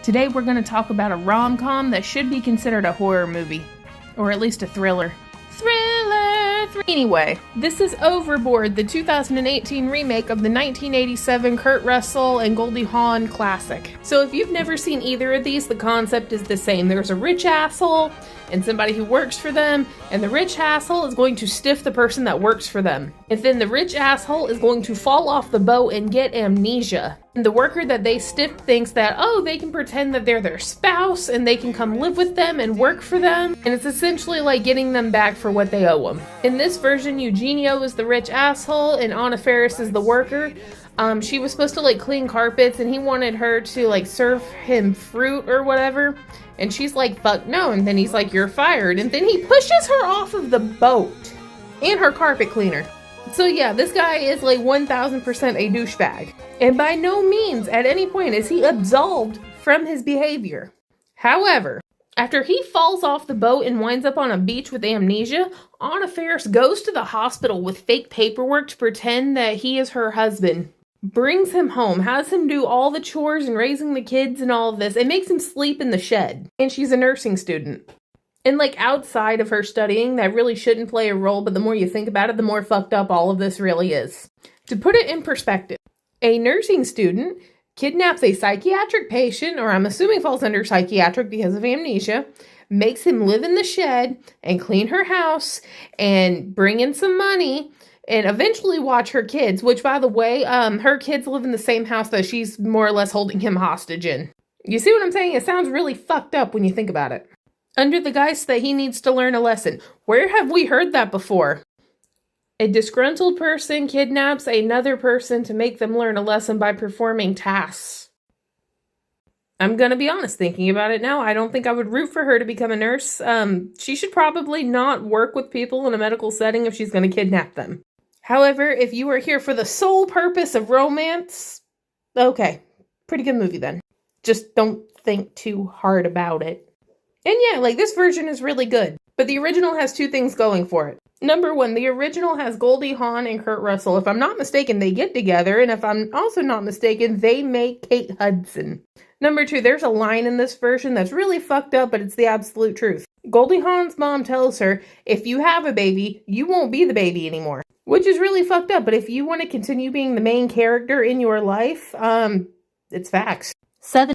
Today we're going to talk about a rom-com that should be considered a horror movie, or at least a thriller. Anyway, this is Overboard, the 2018 remake of the 1987 Kurt Russell and Goldie Hawn classic. So if you've never seen either of these, the concept is the same. There's a rich asshole and somebody who works for them, and the rich asshole is going to stiff the person that works for them. And then the rich asshole is going to fall off the boat and get amnesia. And the worker that they stiff thinks that, oh, they can pretend that they're their spouse and they can come live with them and work for them. And it's essentially like getting them back for what they owe them. In this version, Eugenio is the rich asshole and Anna Faris is the worker. She was supposed to like clean carpets and he wanted her to like serve him fruit or whatever. And she's like, fuck no. And then he's like, you're fired. And then he pushes her off of the boat and her carpet cleaner. So yeah, this guy is like 1000% a douchebag. And by no means at any point is he absolved from his behavior. However, after he falls off the boat and winds up on a beach with amnesia, Anna Faris goes to the hospital with fake paperwork to pretend that he is her husband. Brings him home, has him do all the chores and raising the kids and all of this, and makes him sleep in the shed. And she's a nursing student. And like outside of her studying, that really shouldn't play a role, but the more you think about it, the more fucked up all of this really is. To put it in perspective, a nursing student kidnaps a psychiatric patient, or I'm assuming falls under psychiatric because of amnesia, makes him live in the shed and clean her house and bring in some money and eventually watch her kids, which by the way, her kids live in the same house that she's more or less holding him hostage in. You see what I'm saying? It sounds really fucked up when you think about it. Under the guise that he needs to learn a lesson. Where have we heard that before? A disgruntled person kidnaps another person to make them learn a lesson by performing tasks. I'm gonna be honest, thinking about it now, I don't think I would root for her to become a nurse. She should probably not work with people in a medical setting if she's gonna kidnap them. However, if you are here for the sole purpose of romance, okay, pretty good movie then. Just don't think too hard about it. And yeah, like this version is really good, but the original has two things going for it. Number one, the original has Goldie Hawn and Kurt Russell. If I'm not mistaken, they get together, and if I'm also not mistaken, they make Kate Hudson. Number two, there's a line in this version that's really fucked up, but it's the absolute truth. Goldie Hawn's mom tells her, if you have a baby, you won't be the baby anymore. Which is really fucked up, but if you want to continue being the main character in your life, it's facts. 7